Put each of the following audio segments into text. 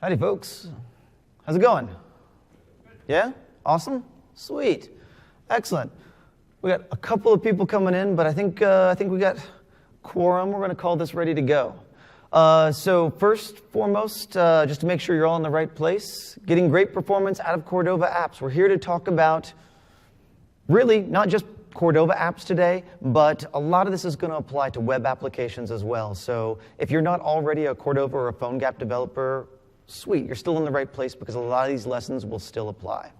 Howdy, folks. How's it going? Yeah? Awesome? Sweet. Excellent. We got a couple of people coming in, but I think we got quorum. We're going to call this ready to go. So first, foremost, just to make sure you're all in the right place, getting great performance out of Cordova apps. We're here to talk about really not just Cordova apps today, but a lot of this is going to apply to web applications as well. So if you're not already a Cordova or a PhoneGap developer, sweet, you're still in the right place because a lot of these lessons will still apply.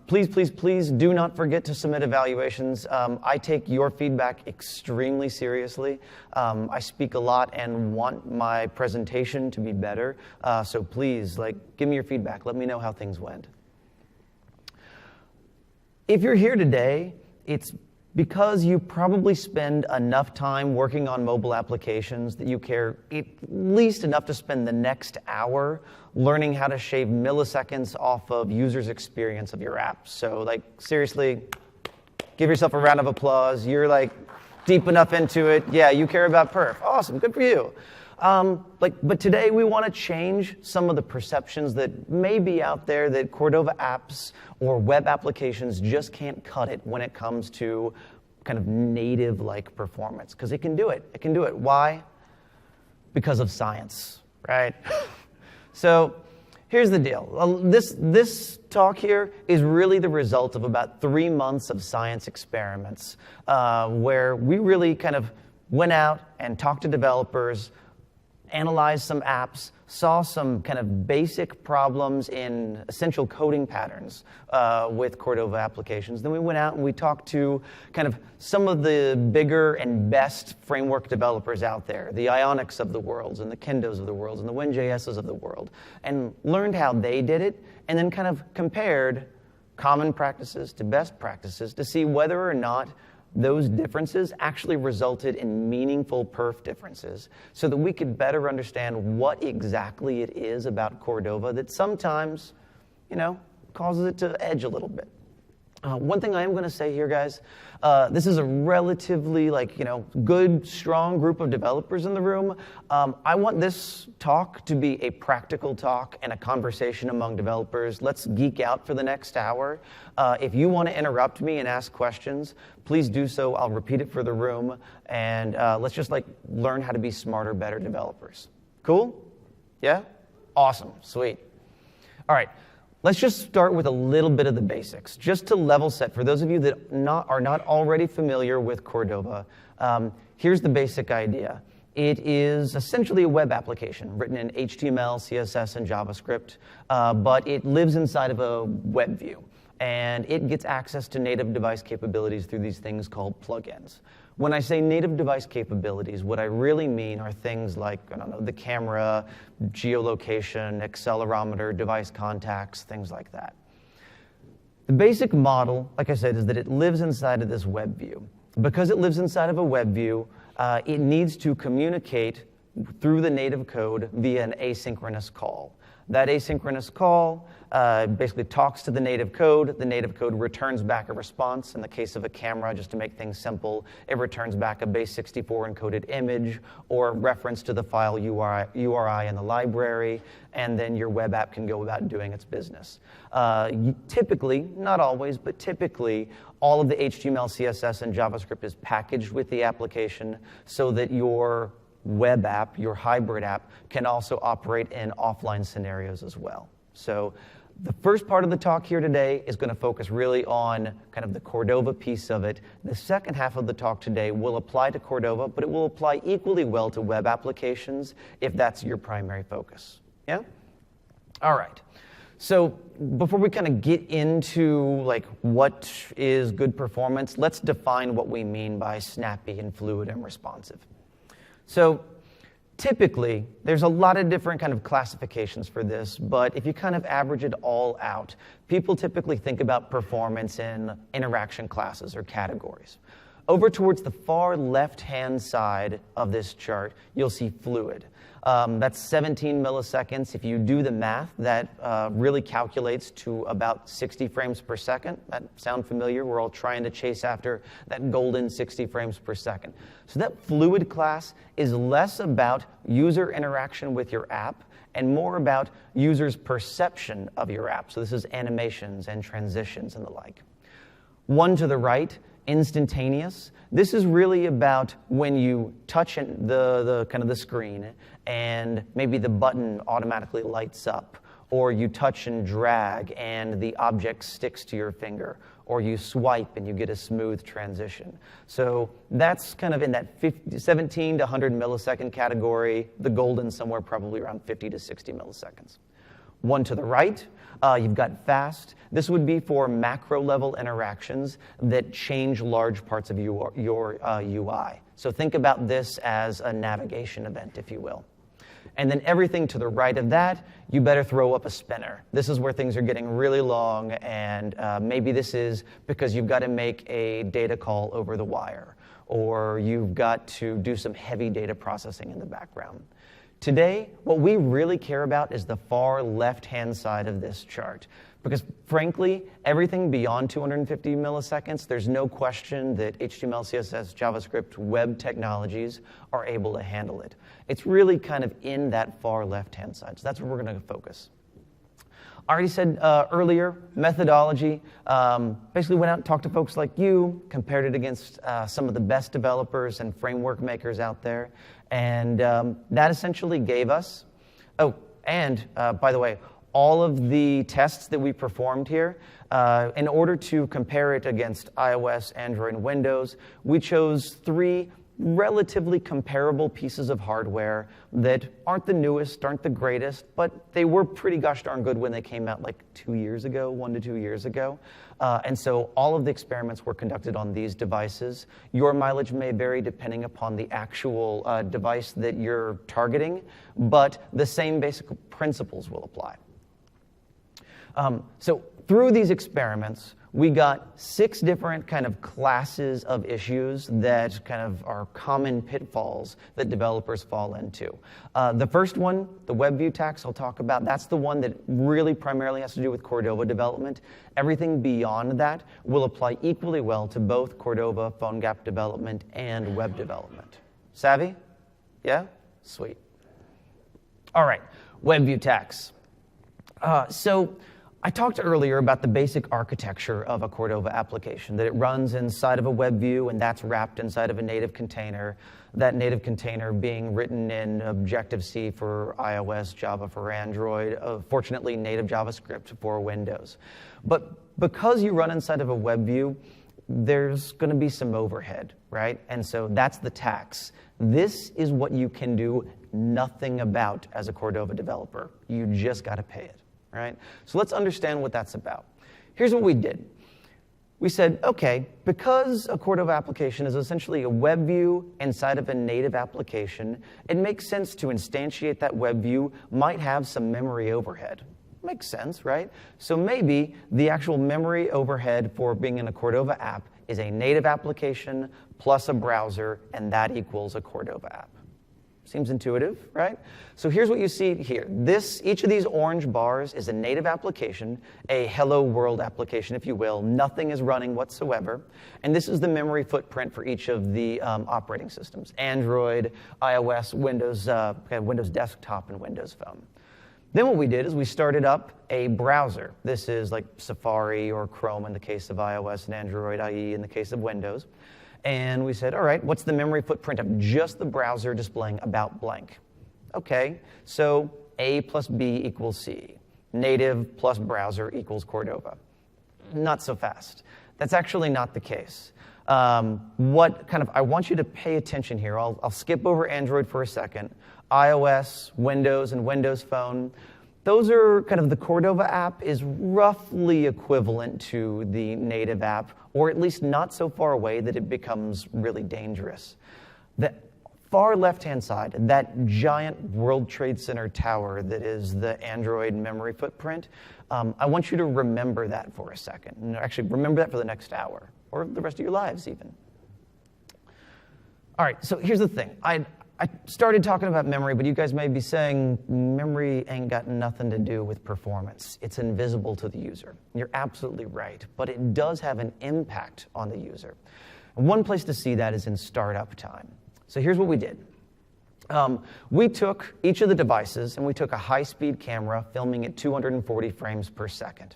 Please do not forget to submit evaluations. I take your feedback extremely seriously. I speak a lot and want my presentation to be better. So please, give me your feedback. Let me know how things went. If you're here today, it's because you probably spend enough time working on mobile applications that you care at least enough to spend the next hour learning how to shave milliseconds off of users' experience of your app. So, seriously, give yourself a round of applause. You're, deep enough into it. Yeah, you care about perf. Awesome, good for you. But today we want to change some of the perceptions that may be out there that Cordova apps or web applications just can't cut it when it comes to kind of native-like performance. Because it can do it. It can do it. Why? Because of science, right? So here's the deal. This talk here is really the result of about 3 months of science experiments where we really kind of went out and talked to developers, analyzed some apps, saw some kind of basic problems in essential coding patterns with Cordova applications. Then we went out and we talked to kind of some of the bigger and best framework developers out there, the Ionics of the world, and the Kendos of the world, and the WinJSs of the world, and learned how they did it, and then kind of compared common practices to best practices to see whether or not those differences actually resulted in meaningful perf differences so that we could better understand what exactly it is about Cordova that sometimes, causes it to edge a little bit. One thing I am going to say here, guys, this is a relatively, good, strong group of developers in the room. I want this talk to be a practical talk and a conversation among developers. Let's geek out for the next hour. If you want to interrupt me and ask questions, please do so. I'll repeat it for the room. And let's just, learn how to be smarter, better developers. Cool? Yeah? Awesome. Sweet. All right. Let's just start with a little bit of the basics, just to level set. For those of you that are not already familiar with Cordova, here's the basic idea. It is essentially a web application written in HTML, CSS, and JavaScript, but it lives inside of a web view. And it gets access to native device capabilities through these things called plugins. When I say native device capabilities, what I really mean are things like, the camera, geolocation, accelerometer, device contacts, things like that. The basic model, like I said, is that it lives inside of this web view. Because it lives inside of a web view, it needs to communicate through the native code via an asynchronous call. That asynchronous call basically talks to the native code. The native code returns back a response. In the case of a camera, just to make things simple, it returns back a base64 encoded image or reference to the file URI in the library, and then your web app can go about doing its business. Typically, not always, but typically, all of the HTML, CSS, and JavaScript is packaged with the application so that your web app, your hybrid app, can also operate in offline scenarios as well. So the first part of the talk here today is going to focus really on kind of the Cordova piece of it. The second half of the talk today will apply to Cordova, but it will apply equally well to web applications if that's your primary focus. Yeah? All right. So before we kind of get into what is good performance, let's define what we mean by snappy and fluid and responsive. So typically, there's a lot of different kind of classifications for this, but if you kind of average it all out, people typically think about performance in interaction classes or categories. Over towards the far left-hand side of this chart, you'll see fluid. That's 17 milliseconds. If you do the math, that really calculates to about 60 frames per second. That sound familiar? We're all trying to chase after that golden 60 frames per second. So that fluid class is less about user interaction with your app and more about users' perception of your app. So this is animations and transitions and the like. One to the right, instantaneous. This is really about when you touch the kind of the screen and maybe the button automatically lights up, or you touch and drag and the object sticks to your finger, or you swipe and you get a smooth transition. So that's kind of in that 17 to 100 millisecond category, the golden somewhere probably around 50 to 60 milliseconds. One to the right, you've got fast. This would be for macro-level interactions that change large parts of your UI. So think about this as a navigation event, if you will. And then everything to the right of that, you better throw up a spinner. This is where things are getting really long, and maybe this is because you've got to make a data call over the wire, or you've got to do some heavy data processing in the background. Today, what we really care about is the far left-hand side of this chart. Because frankly, everything beyond 250 milliseconds, there's no question that HTML, CSS, JavaScript, web technologies are able to handle it. It's really kind of in that far left-hand side. So that's where we're going to focus. I already said earlier, methodology. Basically went out and talked to folks like you, compared it against some of the best developers and framework makers out there. And that essentially gave us, by the way, all of the tests that we performed here, in order to compare it against iOS, Android, and Windows, we chose 3 relatively comparable pieces of hardware that aren't the newest, aren't the greatest, but they were pretty gosh darn good when they came out like 2 years ago, 1 to 2 years ago. And so all of the experiments were conducted on these devices. Your mileage may vary depending upon the actual device that you're targeting, but the same basic principles will apply. So through these experiments, we got 6 different kind of classes of issues that kind of are common pitfalls that developers fall into. The first one, the web view tax I'll talk about, that's the one that really primarily has to do with Cordova development. Everything beyond that will apply equally well to both Cordova, PhoneGap development, and web development. Savvy? Yeah? Sweet. All right, web view tax. So I talked earlier about the basic architecture of a Cordova application, that it runs inside of a web view, and that's wrapped inside of a native container, that native container being written in Objective-C for iOS, Java for Android, fortunately native JavaScript for Windows. But because you run inside of a web view, there's going to be some overhead, right? And so that's the tax. This is what you can do nothing about as a Cordova developer. You just got to pay it. Right? So let's understand what that's about. Here's what we did. We said, okay, because a Cordova application is essentially a web view inside of a native application, it makes sense to instantiate that web view might have some memory overhead. Makes sense, right? So maybe the actual memory overhead for being in a Cordova app is a native application plus a browser, and that equals a Cordova app. Seems intuitive, right? So here's what you see here. Each of these orange bars is a native application, a hello world application, if you will. Nothing is running whatsoever. And this is the memory footprint for each of the operating systems: Android, iOS, Windows Desktop, and Windows Phone. Then what we did is we started up a browser. This is like Safari or Chrome in the case of iOS, and Android IE in the case of Windows. And we said, all right, what's the memory footprint of just the browser displaying about blank? Okay, so A plus B equals C. Native plus browser equals Cordova. Not so fast. That's actually not the case. I want you to pay attention here. I'll skip over Android for a second. iOS, Windows, and Windows Phone. Those are kind of the Cordova app is roughly equivalent to the native app, or at least not so far away that it becomes really dangerous. The far left-hand side, that giant World Trade Center tower that is the Android memory footprint, I want you to remember that for a second. And actually, remember that for the next hour, or the rest of your lives even. All right, so here's the thing. I started talking about memory, but you guys may be saying memory ain't got nothing to do with performance. It's invisible to the user. You're absolutely right, but it does have an impact on the user. And one place to see that is in startup time. So here's what we did. We took each of the devices, and we took a high-speed camera filming at 240 frames per second.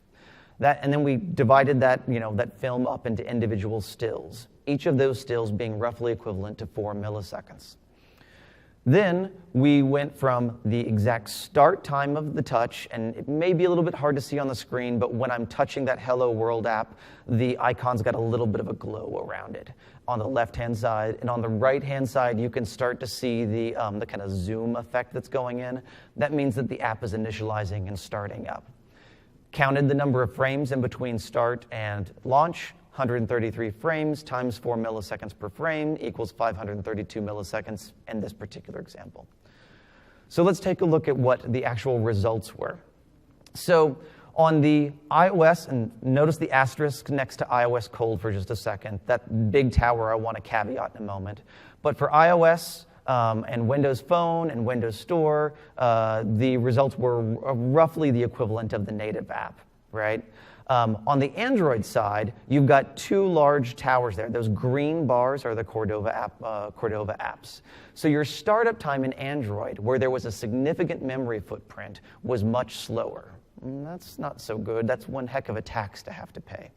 And then we divided that film up into individual stills, each of those stills being roughly equivalent to 4 milliseconds. Then we went from the exact start time of the touch, and it may be a little bit hard to see on the screen, but when I'm touching that Hello World app, the icon's got a little bit of a glow around it on the left-hand side. And on the right-hand side, you can start to see the kind of zoom effect that's going in. That means that the app is initializing and starting up. Counted the number of frames in between start and launch. 133 frames times 4 milliseconds per frame equals 532 milliseconds in this particular example. So let's take a look at what the actual results were. So on the iOS, and notice the asterisk next to iOS cold for just a second. That big tower I want to caveat in a moment. But for iOS and Windows Phone and Windows Store, the results were roughly the equivalent of the native app, right? On the Android side, you've got two large towers there. Those green bars are the Cordova apps. So your startup time in Android, where there was a significant memory footprint, was much slower. That's not so good. That's one heck of a tax to have to pay.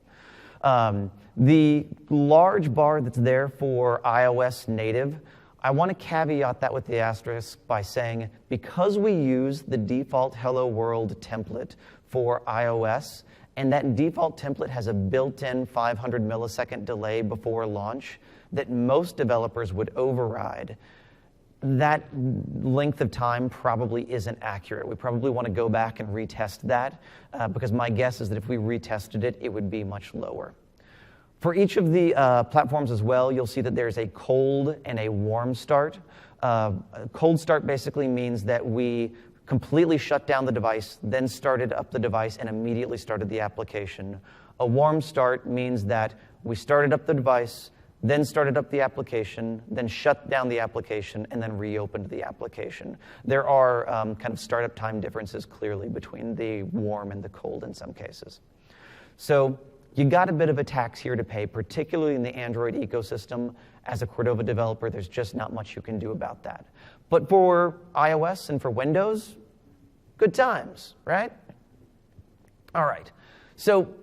The large bar that's there for iOS native, I want to caveat that with the asterisk by saying, because we use the default Hello World template for iOS, and that default template has a built-in 500 millisecond delay before launch that most developers would override, that length of time probably isn't accurate. We probably want to go back and retest that, because my guess is that if we retested it, it would be much lower. For each of the platforms as well, you'll see that there's a cold and a warm start. A cold start basically means that we completely shut down the device, then started up the device, and immediately started the application. A warm start means that we started up the device, then started up the application, then shut down the application, and then reopened the application. There are kind of startup time differences clearly between the warm and the cold in some cases. So you got a bit of a tax here to pay, particularly in the Android ecosystem. As a Cordova developer, there's just not much you can do about that. But for iOS and for Windows, good times, right? All right. So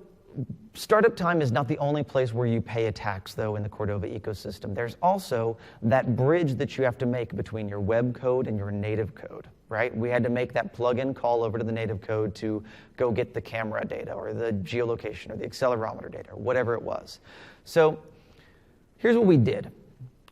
startup time is not the only place where you pay a tax, though, in the Cordova ecosystem. There's also that bridge that you have to make between your web code and your native code, right? We had to make that plugin call over to the native code to go get the camera data or the geolocation or the accelerometer data or whatever it was. So here's what we did.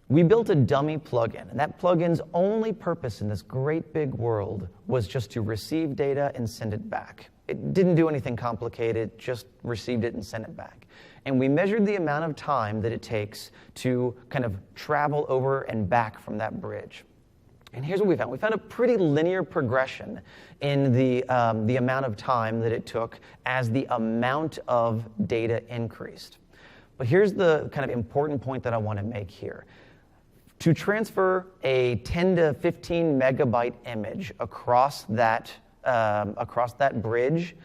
We built a dummy plugin, and that plugin's only purpose in this great big world was just to receive data and send it back. It didn't do anything complicated, just received it and sent it back. And we measured the amount of time that it takes to kind of travel over and back from that bridge. And here's what we found. We found a pretty linear progression in the amount of time that it took as the amount of data increased. But here's the kind of important point that I want to make here. To transfer a 10 to 15 megabyte image across that bridge,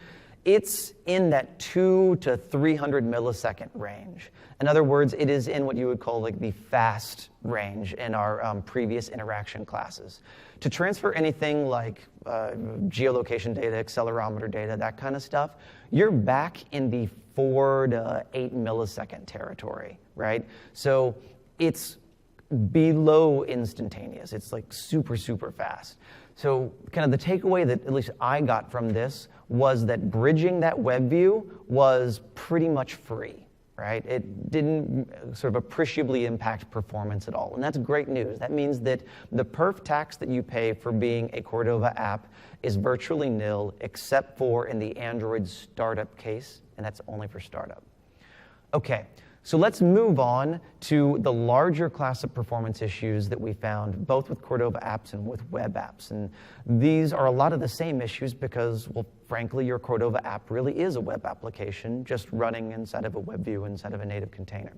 it's in that 200 to 300 millisecond range. In other words, it is in what you would call like the fast range in our previous interaction classes. To transfer anything like geolocation data, accelerometer data, that kind of stuff, you're back in the 4 to 8 millisecond territory, right? So it's below instantaneous. It's like super, super fast. So kind of the takeaway that at least I got from this was that bridging that web view was pretty much free, right? It didn't sort of appreciably impact performance at all. And that's great news. That means that the perf tax that you pay for being a Cordova app is virtually nil, except for in the Android startup case, and that's only for startup. Okay. So let's move on to the larger class of performance issues that we found both with Cordova apps and with web apps. And these are a lot of the same issues because, well, frankly, your Cordova app really is a web application just running inside of a web view inside of a native container.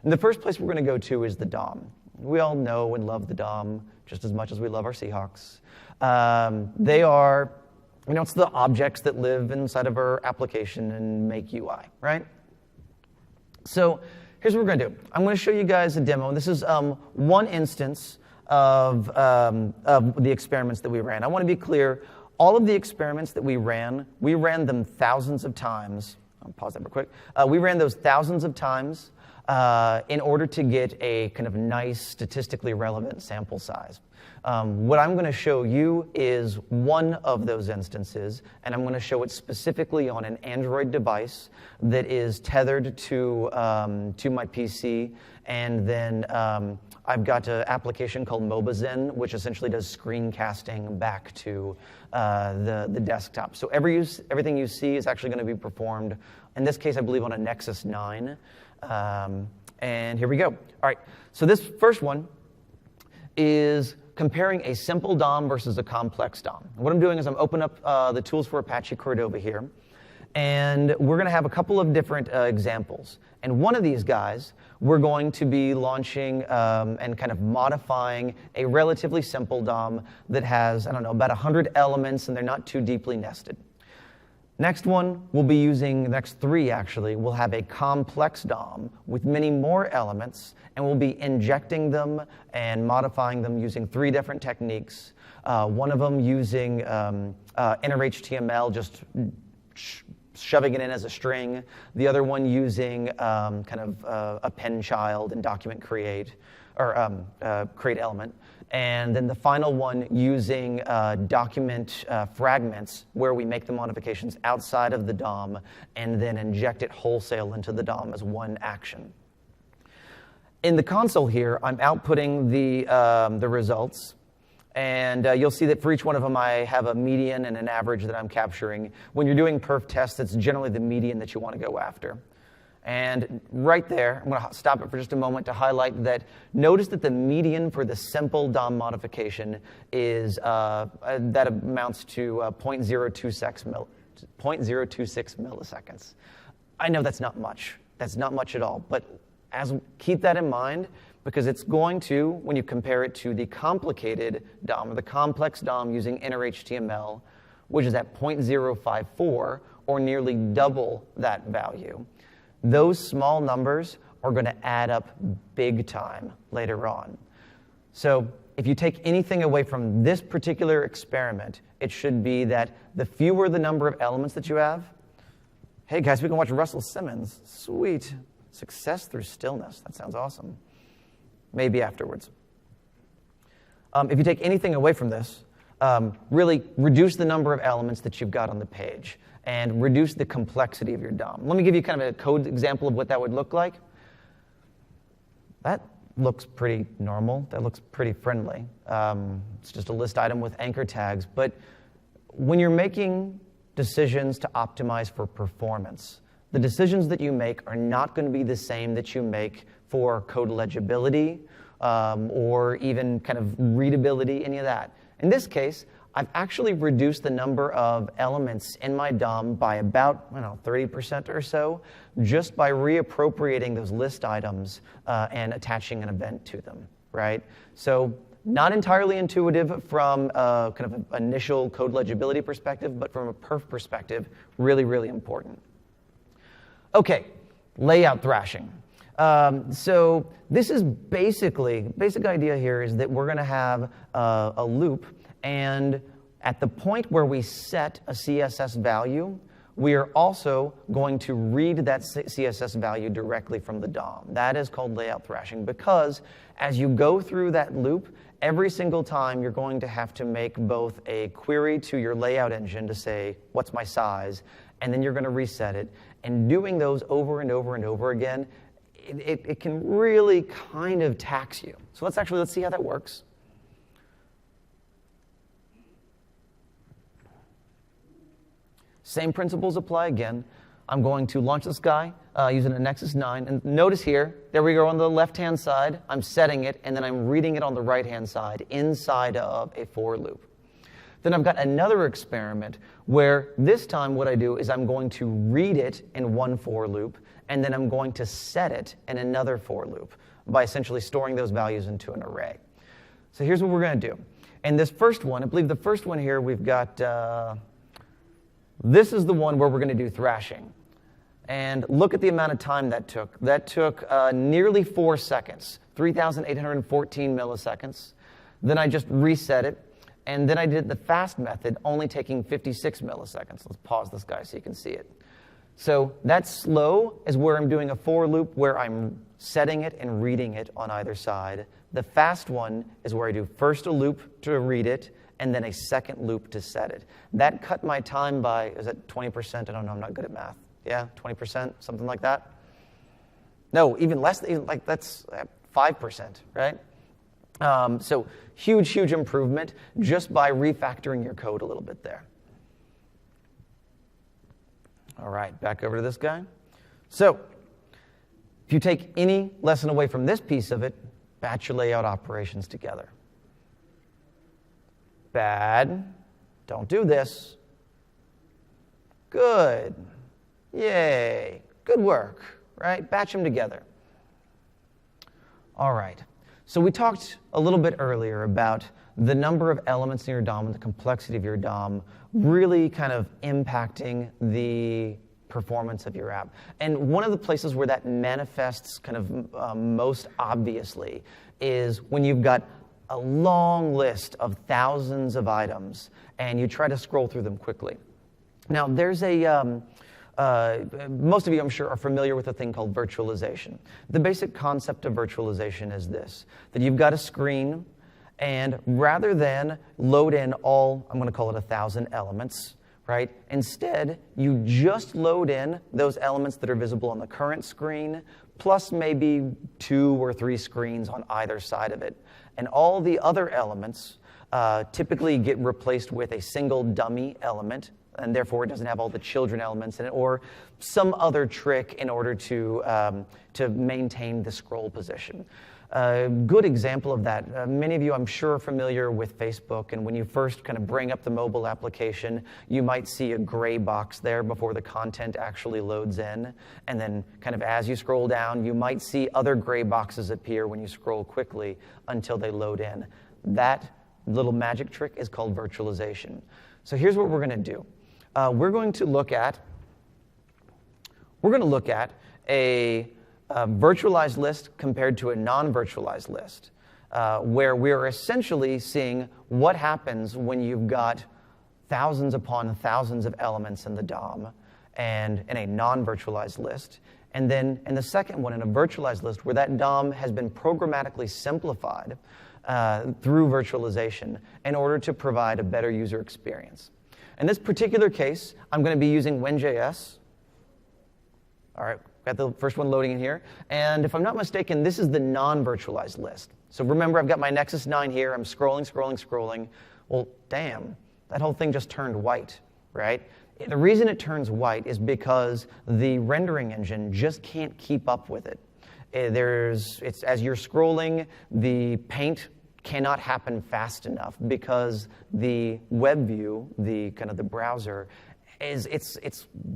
And the first place we're going to go to is the DOM. We all know and love the DOM just as much as we love our Seahawks. They are, it's the objects that live inside of our application and make UI, right? So here's what we're going to do. I'm going to show you guys a demo. This is one instance of the experiments that we ran. I want to be clear. All of the experiments that we ran them thousands of times. I'll pause that real quick. We ran those thousands of times in order to get a kind of nice, statistically relevant sample size. What I'm going to show you is one of those instances, and I'm going to show it specifically on an Android device that is tethered to my PC, and then I've got an application called MobaZen, which essentially does screencasting back to the desktop. So everything you see is actually going to be performed, in this case, I believe, on a Nexus 9. And here we go. All right, so this first one is comparing a simple DOM versus a complex DOM. What I'm doing is I'm opening up the tools for Apache Cordova here, and we're going to have a couple of different examples. And one of these guys, we're going to be launching and kind of modifying a relatively simple DOM that has, about 100 elements, and they're not too deeply nested. Next one, we'll be using, the next three actually, we'll have a complex DOM with many more elements, and we'll be injecting them and modifying them using three different techniques. One of them using inner HTML, just shoving it in as a string. The other one using kind of append child and document create, or create element. And then the final one using document fragments, where we make the modifications outside of the DOM and then inject it wholesale into the DOM as one action. In the console here, I'm outputting the results. And you'll see that for each one of them, I have a median and an average that I'm capturing. When you're doing perf tests, it's generally the median that you want to go after. And right there, I'm going to stop it for just a moment to highlight that. Notice that the median for the simple DOM modification is that amounts to 0.026 milliseconds. I know that's not much. That's not much at all. But keep that in mind, because it's going to, when you compare it to the complicated DOM or the complex DOM using inner HTML, which is at 0.054 or nearly double that value. Those small numbers are going to add up big time later on. So if you take anything away from this particular experiment, it should be that the fewer the number of elements that you have, hey guys, we can watch Russell Simmons. Sweet. Success through stillness. That sounds awesome. Maybe afterwards. If you take anything away from this, really reduce the number of elements that you've got on the page and reduce the complexity of your DOM. Let me give you kind of a code example of what that would look like. That looks pretty normal. That looks pretty friendly. It's just a list item with anchor tags. But when you're making decisions to optimize for performance, the decisions that you make are not going to be the same that you make for code legibility or even kind of readability, any of that. In this case, I've actually reduced the number of elements in my DOM by about 30% or so, just by reappropriating those list items and attaching an event to them, right? So not entirely intuitive from a kind of an initial code legibility perspective, but from a perf perspective, really, really important. Okay, layout thrashing. So this is basic idea here is that we're going to have a loop, and at the point where we set a CSS value, we are also going to read that CSS value directly from the DOM. That is called layout thrashing, because as you go through that loop, every single time you're going to have to make both a query to your layout engine to say, what's my size, and then you're going to reset it. And doing those over and over and over again, it can really kind of tax you. So let's see how that works. Same principles apply again. I'm going to launch this guy using a Nexus 9. And notice here, there we go on the left-hand side. I'm setting it, and then I'm reading it on the right-hand side inside of a for loop. Then I've got another experiment where this time what I do is I'm going to read it in one for loop, and then I'm going to set it in another for loop. by essentially storing those values into an array. So here's what we're going to do. And this first one, I believe the first one here, we've got, this is the one where we're going to do thrashing. And look at the amount of time that took. That took nearly 4 seconds, 3,814 milliseconds. Then I just reset it. And then I did the fast method, only taking 56 milliseconds. Let's pause this guy so you can see it. So that slow is where I'm doing a for loop where I'm setting it and reading it on either side. The fast one is where I do first a loop to read it, and then a second loop to set it. That cut my time by, is that 20%? I don't know, I'm not good at math. Yeah, 20%, something like that? No, even less, like that's 5%, right? So huge, huge improvement just by refactoring your code a little bit there. All right, back over to this guy. So if you take any lesson away from this piece of it, batch your layout operations together. Bad, don't do this. Good, yay, good work, right? Batch them together. All right, so we talked a little bit earlier about the number of elements in your DOM and the complexity of your DOM really kind of impacting the performance of your app. And one of the places where that manifests kind of most obviously is when you've got a long list of thousands of items and you try to scroll through them quickly. Now, there's a, most of you, I'm sure, are familiar with a thing called virtualization. The basic concept of virtualization is this, that you've got a screen, and rather than load in all, I'm going to call it 1,000 elements, right? Instead, you just load in those elements that are visible on the current screen, plus maybe 2 or 3 screens on either side of it. And all the other elements typically get replaced with a single dummy element, and therefore it doesn't have all the children elements in it, or some other trick in order to maintain the scroll position. A good example of that, many of you I'm sure are familiar with Facebook, and when you first kind of bring up the mobile application, you might see a gray box there before the content actually loads in, and then kind of as you scroll down, you might see other gray boxes appear when you scroll quickly until they load in. That little magic trick is called virtualization. So here's what we're going to do. We're going to look at a virtualized list compared to a non-virtualized list, where we're essentially seeing what happens when you've got thousands upon thousands of elements in the DOM and in a non-virtualized list. And then in the second one, in a virtualized list, where that DOM has been programmatically simplified through virtualization in order to provide a better user experience. In this particular case, I'm going to be using WinJS. All right. Got the first one loading in here. And if I'm not mistaken, this is the non-virtualized list. So remember, I've got my Nexus 9 here. I'm scrolling, scrolling, scrolling. Well, damn, that whole thing just turned white, right? The reason it turns white is because the rendering engine just can't keep up with it. As you're scrolling, the paint cannot happen fast enough because the web view, the browser, it's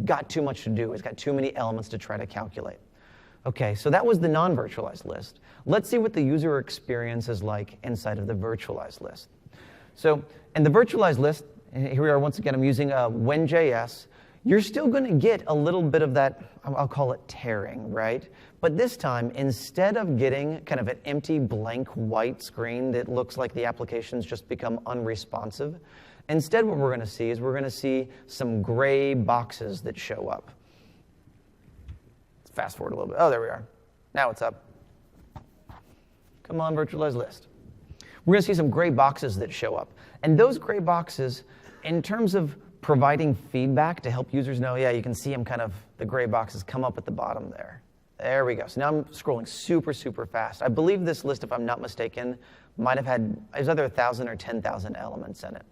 got too much to do. It's got too many elements to try to calculate. Okay, so that was the non-virtualized list. Let's see what the user experience is like inside of the virtualized list. So in the virtualized list, here we are once again, I'm using WinJS. You're still going to get a little bit of that, I'll call it tearing, right? But this time, instead of getting kind of an empty blank white screen that looks like the application's just become unresponsive, instead, what we're going to see is we're going to see some gray boxes that show up. Let's fast forward a little bit. Oh, there we are. Now it's up. Come on, virtualized list. We're going to see some gray boxes that show up. And those gray boxes, in terms of providing feedback to help users know, yeah, you can see them kind of, the gray boxes come up at the bottom there. There we go. So now I'm scrolling super, super fast. I believe this list, if I'm not mistaken, might have had, it was either 1,000 or 10,000 elements in it.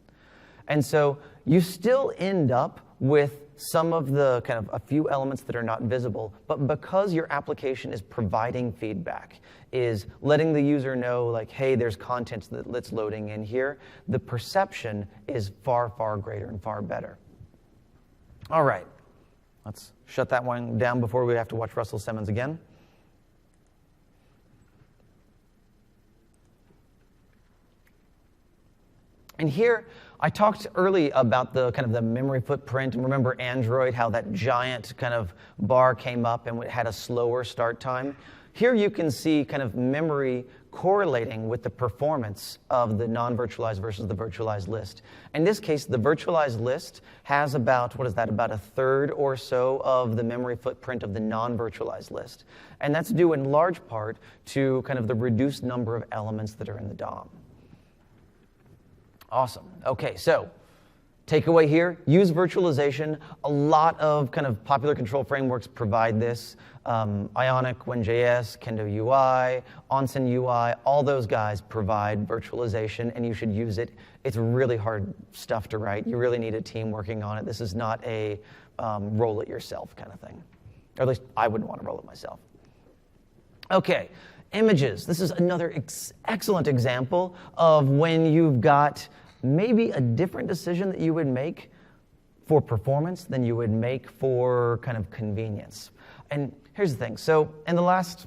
And so you still end up with some of the kind of a few elements that are not visible, but because your application is providing feedback, is letting the user know, like, hey, there's content that's loading in here, the perception is far, far greater and far better. All right, let's shut that one down before we have to watch Russell Simmons again. And here, I talked early about the kind of the memory footprint, and remember Android, how that giant kind of bar came up and it had a slower start time. Here you can see kind of memory correlating with the performance of the non-virtualized versus the virtualized list. In this case, the virtualized list has about, what is that, about a third or so of the memory footprint of the non-virtualized list. And that's due in large part to kind of the reduced number of elements that are in the DOM. Awesome. Okay, so takeaway here, use virtualization. A lot of kind of popular control frameworks provide this. Ionic, WinJS, Kendo UI, Onsen UI, all those guys provide virtualization, and you should use it. It's really hard stuff to write. You really need a team working on it. This is not a roll it yourself kind of thing. Or at least I wouldn't want to roll it myself. Okay, images. This is another excellent example of when you've got maybe a different decision that you would make for performance than you would make for kind of convenience. And here's the thing. So in the last,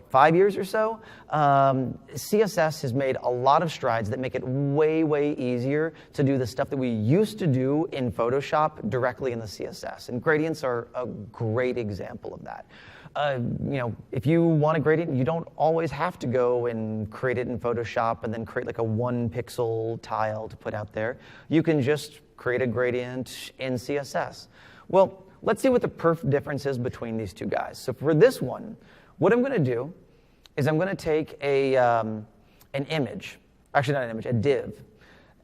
5 years or so, CSS has made a lot of strides that make it way, way easier to do the stuff that we used to do in Photoshop directly in the CSS. And gradients are a great example of that. If you want a gradient, you don't always have to go and create it in Photoshop and then create like a 1-pixel tile to put out there. You can just create a gradient in CSS. Well, let's see what the perf difference is between these two guys. So for this one, what I'm going to do is I'm going to take an image, actually not an image, a div.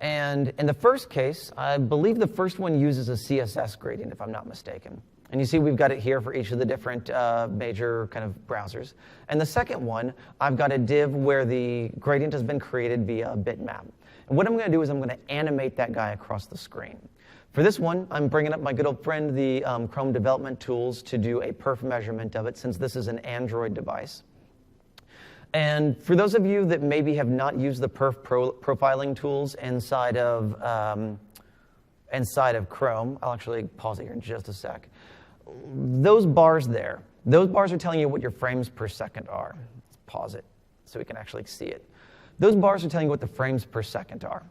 And in the first case, I believe the first one uses a CSS gradient, if I'm not mistaken. And you see we've got it here for each of the different major kind of browsers. And the second one, I've got a div where the gradient has been created via a bitmap. And what I'm going to do is I'm going to animate that guy across the screen. For this one, I'm bringing up my good old friend, the Chrome development tools, to do a perf measurement of it, since this is an Android device. And for those of you that maybe have not used the perf profiling tools inside of Chrome, I'll actually pause it here in just a sec. Those bars there, those bars are telling you what your frames per second are. Let's pause it so we can actually see it. Those bars are telling you what the frames per second are.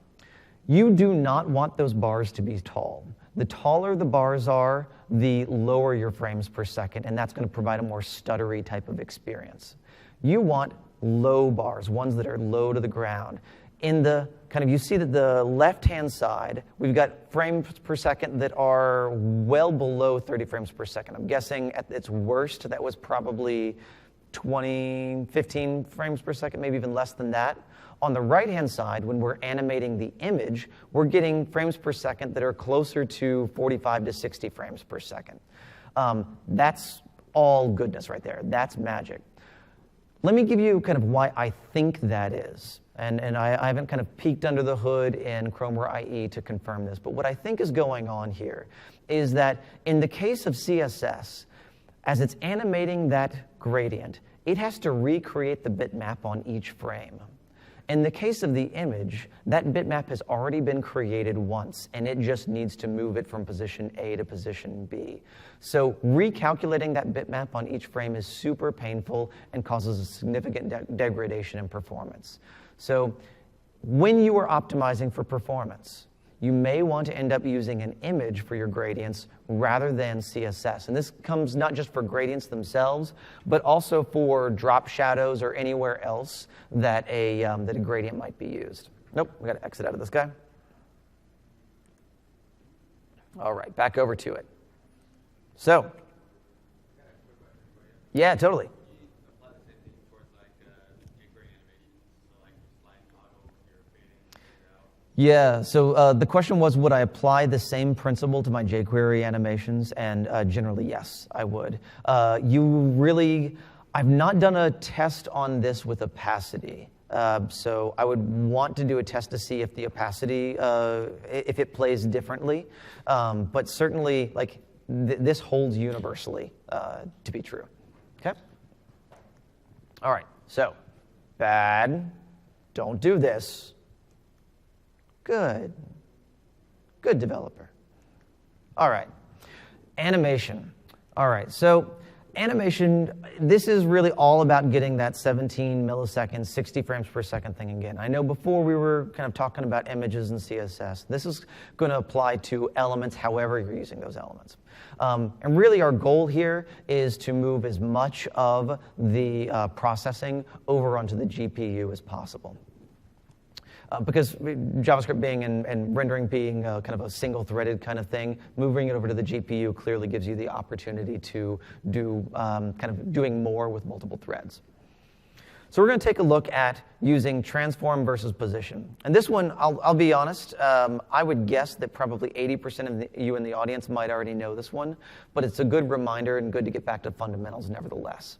You do not want those bars to be tall. The taller the bars are, the lower your frames per second, and that's going to provide a more stuttery type of experience. You want low bars, ones that are low to the ground. In the kind of, you see that the left-hand side, we've got frames per second that are well below 30 frames per second. I'm guessing at its worst, that was probably 15 frames per second, maybe even less than that. On the right-hand side, when we're animating the image, we're getting frames per second that are closer to 45 to 60 frames per second. That's all goodness right there. That's magic. Let me give you kind of why I think that is. And I haven't kind of peeked under the hood in Chrome or IE to confirm this, but what I think is going on here is that in the case of CSS, as it's animating that gradient, it has to recreate the bitmap on each frame. In the case of the image, that bitmap has already been created once, and it just needs to move it from position A to position B. So recalculating that bitmap on each frame is super painful and causes a significant degradation in performance. So when you are optimizing for performance, you may want to end up using an image for your gradients rather than CSS. And this comes not just for gradients themselves, but also for drop shadows or anywhere else that a gradient might be used. Nope, we got to exit out of this guy. All right, back over to it. So, yeah, totally. Yeah, so the question was, would I apply the same principle to my jQuery animations? And generally, yes, I would. I've not done a test on this with opacity. So I would want to do a test to see if the opacity, if it plays differently. But certainly, like, this holds universally to be true. Okay? All right, so bad, don't do this. Good. Good developer. All right. Animation. All right. So animation, this is really all about getting that 17 milliseconds, 60 frames per second thing again. I know before we were kind of talking about images and CSS. This is going to apply to elements however you're using those elements. And really our goal here is to move as much of the processing over onto the GPU as possible. Because JavaScript being and rendering being kind of a single-threaded kind of thing, moving it over to the GPU clearly gives you the opportunity to do kind of doing more with multiple threads. So we're going to take a look at using transform versus position. And this one, I'll be honest, I would guess that probably 80% of you in the audience might already know this one, but it's a good reminder and good to get back to fundamentals nevertheless.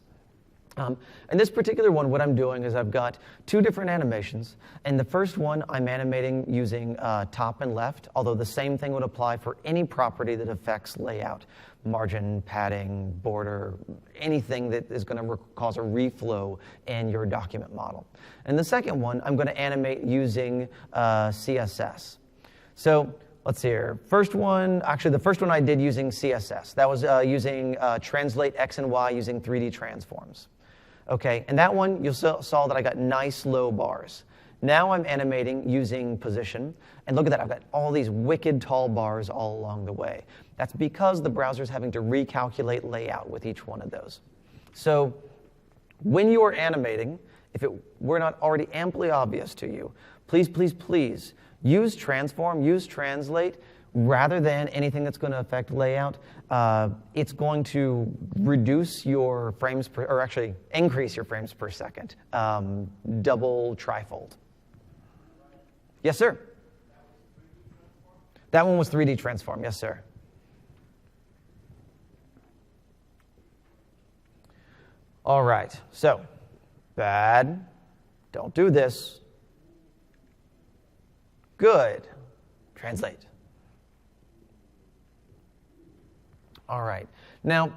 In this particular one, what I'm doing is I've got two different animations. And the first one, I'm animating using top and left, although the same thing would apply for any property that affects layout, margin, padding, border, anything that is going to cause a reflow in your document model. And the second one, I'm going to animate using CSS. So let's see here. First one, actually the first one I did using CSS. That was using translate X and Y using 3D transforms. Okay, and that one, you saw that I got nice low bars. Now I'm animating using position, and look at that, I've got all these wicked tall bars all along the way. That's because the browser's having to recalculate layout with each one of those. So when you are animating, if it were not already amply obvious to you, please, please, please use transform, use translate, rather than anything that's going to affect layout. It's going to reduce your frames per, or actually increase your frames per second, double, trifold. Yes, sir. That one was 3D transform. Yes, sir. All right. So, bad. Don't do this. Good. Translate. All right. Now,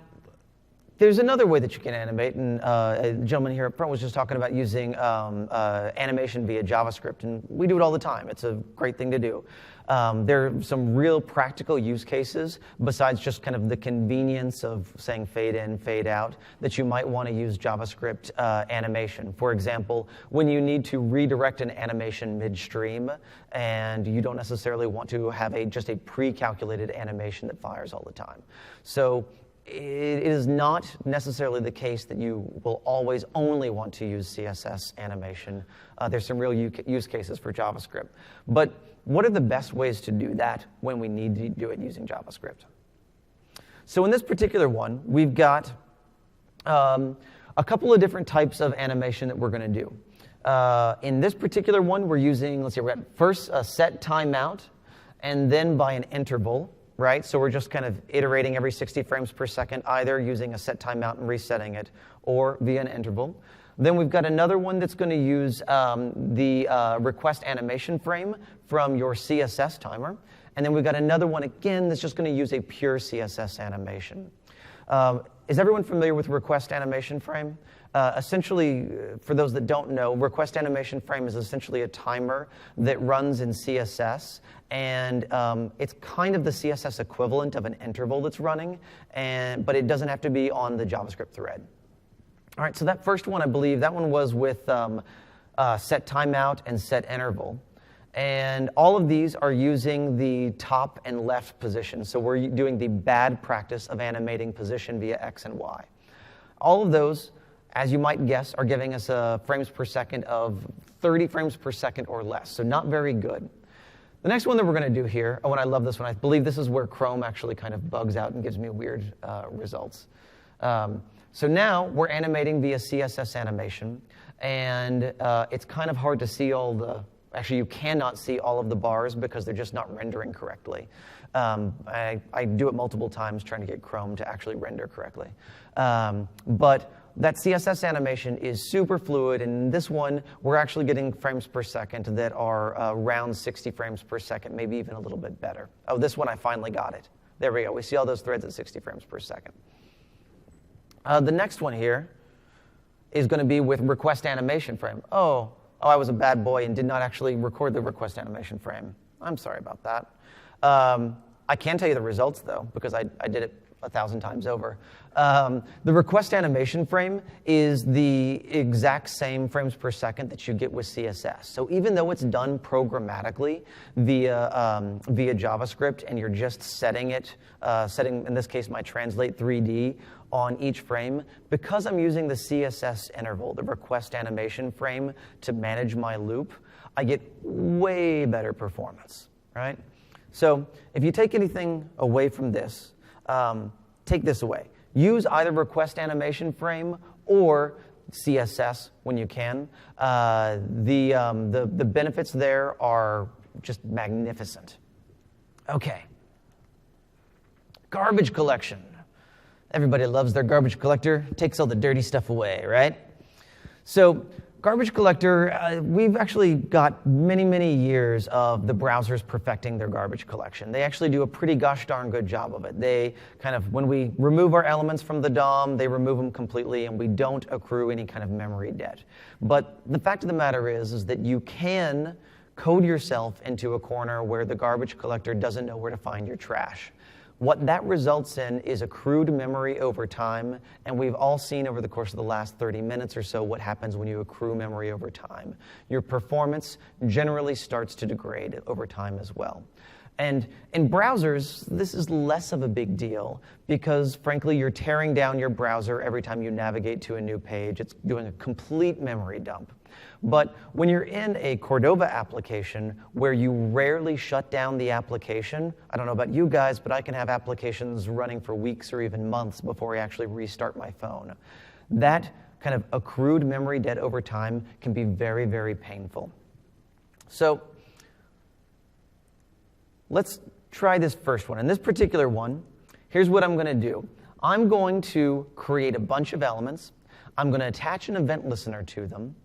there's another way that you can animate, and a gentleman here up front was just talking about using animation via JavaScript, and we do it all the time. It's a great thing to do. There are some real practical use cases, besides just kind of the convenience of saying fade in, fade out, that you might want to use JavaScript animation. For example, when you need to redirect an animation midstream, and you don't necessarily want to have just a pre-calculated animation that fires all the time. So it is not necessarily the case that you will always only want to use CSS animation. There's some real use cases for JavaScript. But what are the best ways to do that when we need to do it using JavaScript? So in this particular one, we've got a couple of different types of animation that we're going to do. In this particular one, we're using, let's see, we're at first a set timeout, and then by an interval. Right? So we're just kind of iterating every 60 frames per second, either using a set timeout and resetting it, or via an interval. Then we've got another one that's going to use the request animation frame from your CSS timer. And then we've got another one, again, that's just going to use a pure CSS animation. Is everyone familiar with request animation frame? Essentially, for those that don't know, request animation frame is essentially a timer that runs in CSS, and it's kind of the CSS equivalent of an interval that's running, but it doesn't have to be on the JavaScript thread. All right, so that first one, I believe, that one was with set timeout and set interval. And all of these are using the top and left position. So we're doing the bad practice of animating position via X and Y. All of those, as you might guess, are giving us frames per second of 30 frames per second or less, so not very good. The next one that we're going to do here, oh, and I love this one. I believe this is where Chrome actually kind of bugs out and gives me weird results. So now we're animating via CSS animation, and it's kind of hard to see all the, actually you cannot see all of the bars because they're just not rendering correctly. I do it multiple times trying to get Chrome to actually render correctly. But that CSS animation is super fluid, and in this one, we're actually getting frames per second that are around 60 frames per second, maybe even a little bit better. Oh, this one, I finally got it. There we go. We see all those threads at 60 frames per second. The next one here is going to be with request animation frame. Oh, I was a bad boy and did not actually record the request animation frame. I'm sorry about that. I can tell you the results, though, because I did it 1,000 times over. The request animation frame is the exact same frames per second that you get with CSS. So even though it's done programmatically via JavaScript, and you're just setting it, in this case my translate 3D on each frame, because I'm using the CSS interval, the request animation frame, to manage my loop, I get way better performance, right? So if you take anything away from this, take this away. Use either request animation frame or CSS when you can. The benefits there are just magnificent. Okay. Garbage collection. Everybody loves their garbage collector. Takes all the dirty stuff away, right? So garbage collector, we've actually got many, many years of the browsers perfecting their garbage collection. They actually do a pretty gosh darn good job of it. They kind of, when we remove our elements from the DOM, they remove them completely, and we don't accrue any kind of memory debt. But the fact of the matter is that you can code yourself into a corner where the garbage collector doesn't know where to find your trash. What that results in is accrued memory over time, and we've all seen over the course of the last 30 minutes or so what happens when you accrue memory over time. Your performance generally starts to degrade over time as well. And in browsers, this is less of a big deal because, frankly, you're tearing down your browser every time you navigate to a new page. It's doing a complete memory dump. But when you're in a Cordova application where you rarely shut down the application, I don't know about you guys, but I can have applications running for weeks or even months before I actually restart my phone. That kind of accrued memory debt over time can be very, very painful. So let's try this first one. In this particular one, here's what I'm going to do. I'm going to create a bunch of elements. I'm going to attach an event listener to them.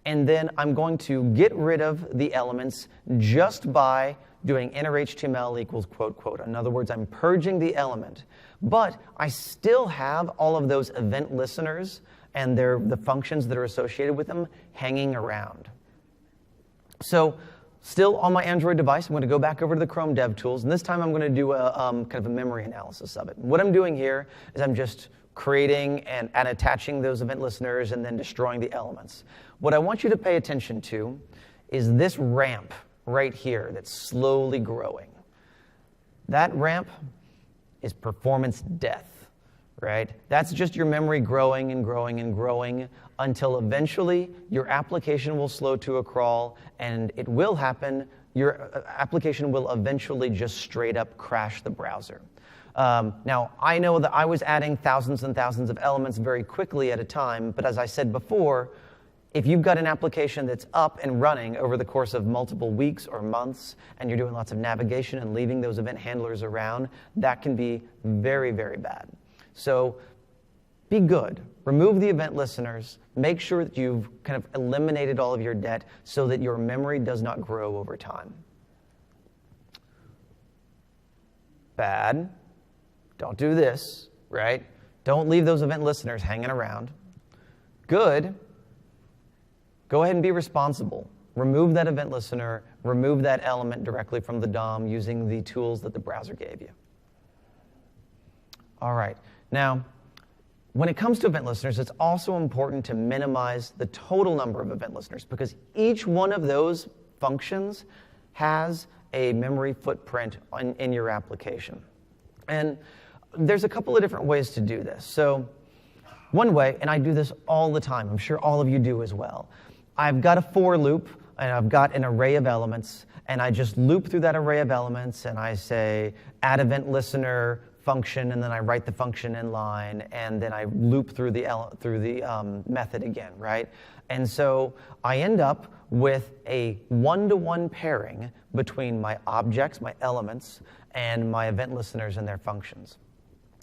And then I'm going to get rid of the elements just by doing inner HTML equals quote, quote. In other words, I'm purging the element. But I still have all of those event listeners and the functions that are associated with them hanging around. So still on my Android device, I'm going to go back over to the Chrome DevTools. And this time I'm going to do a kind of a memory analysis of it. What I'm doing here is I'm just creating and attaching those event listeners and then destroying the elements. What I want you to pay attention to is this ramp right here that's slowly growing. That ramp is performance death, right? That's just your memory growing and growing and growing until eventually your application will slow to a crawl, and it will happen. Your application will eventually just straight up crash the browser. Now, I know that I was adding thousands and thousands of elements very quickly at a time, but as I said before, if you've got an application that's up and running over the course of multiple weeks or months, and you're doing lots of navigation and leaving those event handlers around, that can be very, very bad. So be good. Remove the event listeners. Make sure that you've kind of eliminated all of your debt so that your memory does not grow over time. Bad. Don't do this, right? Don't leave those event listeners hanging around. Good. Go ahead and be responsible. Remove that event listener, remove that element directly from the DOM using the tools that the browser gave you. All right. Now, when it comes to event listeners, it's also important to minimize the total number of event listeners because each one of those functions has a memory footprint in your application. And there's a couple of different ways to do this. So one way, and I do this all the time, I'm sure all of you do as well, I've got a for loop, and I've got an array of elements, and I just loop through that array of elements, and I say add event listener function, and then I write the function in line, and then I loop through the method again, right? And so I end up with a one-to-one pairing between my objects, my elements, and my event listeners and their functions.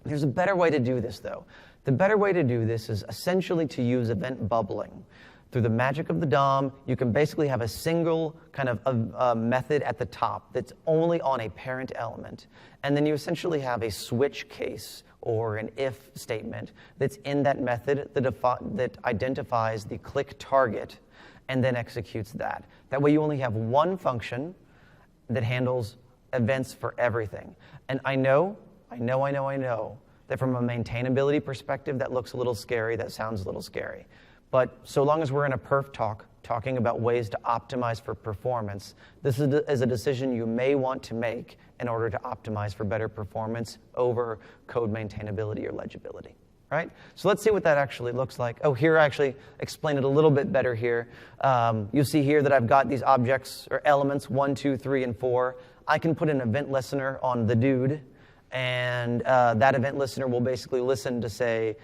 There's a better way to do this, though. The better way to do this is essentially to use event bubbling. Through the magic of the DOM, you can basically have a single kind of method at the top that's only on a parent element. And then you essentially have a switch case or an if statement that's in that method that identifies the click target and then executes that. That way you only have one function that handles events for everything. And I know that from a maintainability perspective, that looks a little scary, that sounds a little scary. But so long as we're in a perf talk, talking about ways to optimize for performance, this is a decision you may want to make in order to optimize for better performance over code maintainability or legibility. Right? So let's see what that actually looks like. Oh, here I actually explain it a little bit better here. You'll see here that I've got these objects or elements, 1, 2, 3, and 4. I can put an event listener on the dude, and that event listener will basically listen to say,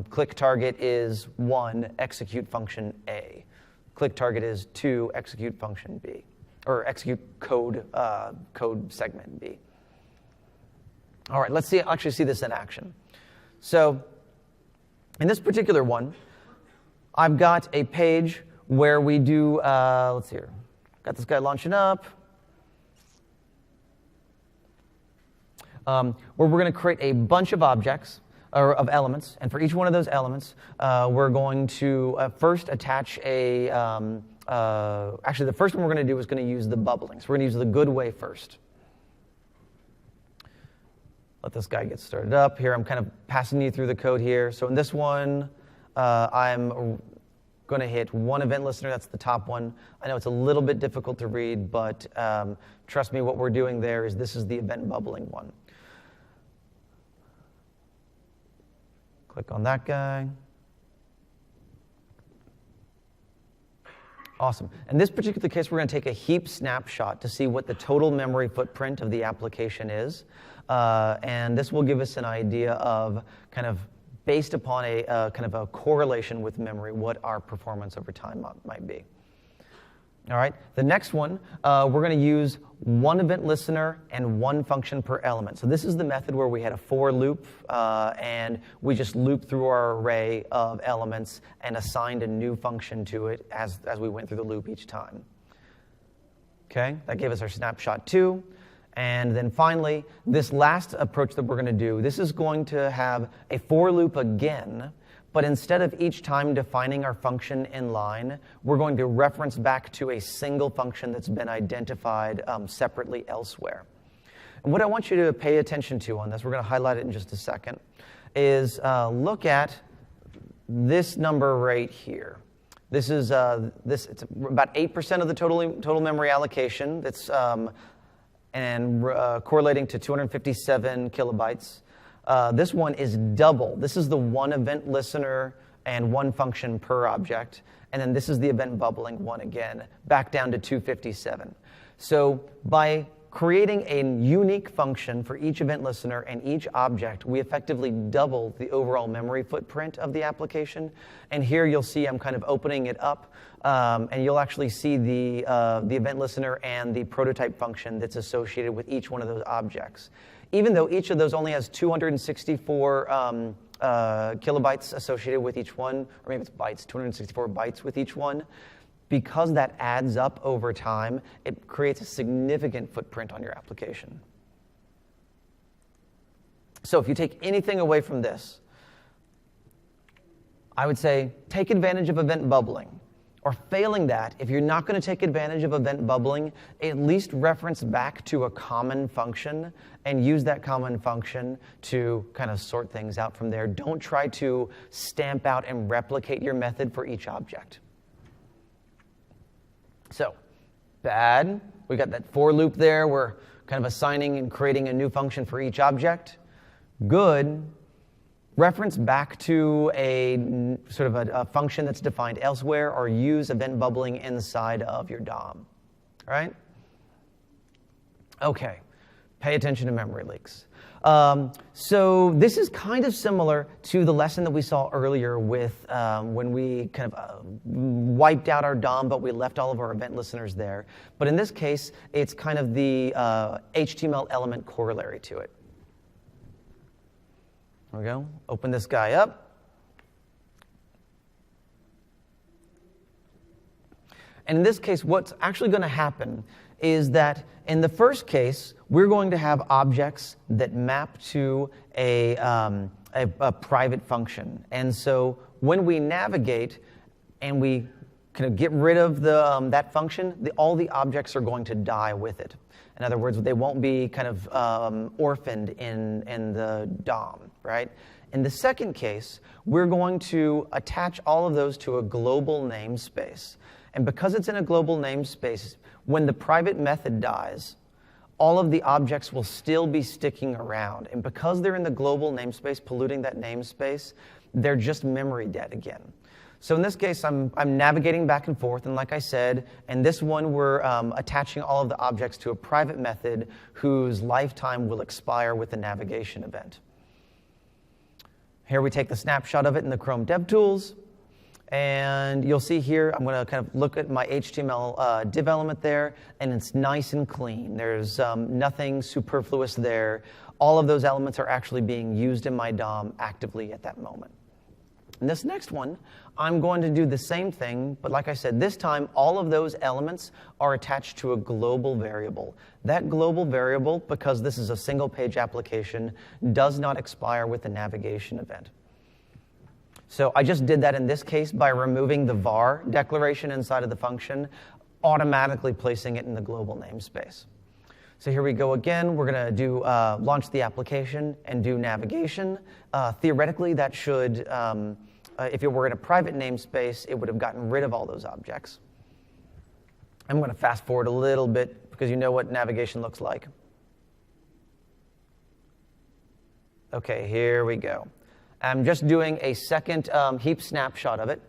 click target is 1, execute function A. Click target is 2, execute function B, or execute code segment B. All right, let's actually see this in action. So in this particular one, I've got a page where we do, let's see here, got this guy launching up, where we're going to create a bunch of objects, or of elements, and for each one of those elements, we're going to first attach a, actually the first one we're going to do is going to use the bubbling. So we're going to use the good way first. Let this guy get started up. Here I'm kind of passing you through the code here. So in this one, I'm going to hit one event listener. That's the top one. I know it's a little bit difficult to read, but trust me, what we're doing there is this is the event bubbling one. Click on that guy. Awesome. In this particular case, we're going to take a heap snapshot to see what the total memory footprint of the application is. And this will give us an idea of kind of based upon a kind of a correlation with memory, what our performance over time might be. All right. The next one, we're going to use one event listener and one function per element. So this is the method where we had a for loop, and we just looped through our array of elements and assigned a new function to it as we went through the loop each time. Okay, that gave us our snapshot 2. And then finally, this last approach that we're going to do, this is going to have a for loop again, but instead of each time defining our function in line, we're going to reference back to a single function that's been identified separately elsewhere. And what I want you to pay attention to on this, we're going to highlight it in just a second, is look at this number right here. This is it's about 8% of the total memory allocation. That's correlating to 257 kilobytes. This one is double. This is the one event listener and one function per object. And then this is the event bubbling one again, back down to 257. So by creating a unique function for each event listener and each object, we effectively double the overall memory footprint of the application. And here you'll see I'm kind of opening it up, and you'll actually see the event listener and the prototype function that's associated with each one of those objects. Even though each of those only has 264 kilobytes associated with each one, or maybe it's bytes, 264 bytes with each one, because that adds up over time, it creates a significant footprint on your application. So if you take anything away from this, I would say take advantage of event bubbling. Or failing that, if you're not going to take advantage of event bubbling, at least reference back to a common function and use that common function to kind of sort things out from there. Don't try to stamp out and replicate your method for each object. So, bad. We got that for loop there. We're kind of assigning and creating a new function for each object. Good. Reference back to a sort of a function that's defined elsewhere, or use event bubbling inside of your DOM. All right? Okay. Pay attention to memory leaks. So this is kind of similar to the lesson that we saw earlier with when we kind of wiped out our DOM, but we left all of our event listeners there. But in this case, it's kind of the HTML element corollary to it. There we go. Open this guy up. And in this case, what's actually going to happen is that in the first case, we're going to have objects that map to a private function. And so when we navigate and we kind of get rid of that function, all the objects are going to die with it. In other words, they won't be kind of orphaned in the DOM, right? In the second case, we're going to attach all of those to a global namespace. And because it's in a global namespace, when the private method dies, all of the objects will still be sticking around. And because they're in the global namespace, polluting that namespace, they're just memory dead again. So in this case, I'm navigating back and forth, and like I said, in this one, we're attaching all of the objects to a private method whose lifetime will expire with the navigation event. Here we take the snapshot of it in the Chrome DevTools, and you'll see here, I'm going to kind of look at my HTML div element there, and it's nice and clean. There's nothing superfluous there. All of those elements are actually being used in my DOM actively at that moment. In this next one, I'm going to do the same thing, but like I said, this time all of those elements are attached to a global variable. That global variable, because this is a single-page application, does not expire with the navigation event. So I just did that in this case by removing the var declaration inside of the function, automatically placing it in the global namespace. So here we go again. We're going to do launch the application and do navigation. Theoretically, that should, if it were in a private namespace, it would have gotten rid of all those objects. I'm going to fast forward a little bit because you know what navigation looks like. OK, here we go. I'm just doing a second heap snapshot of it.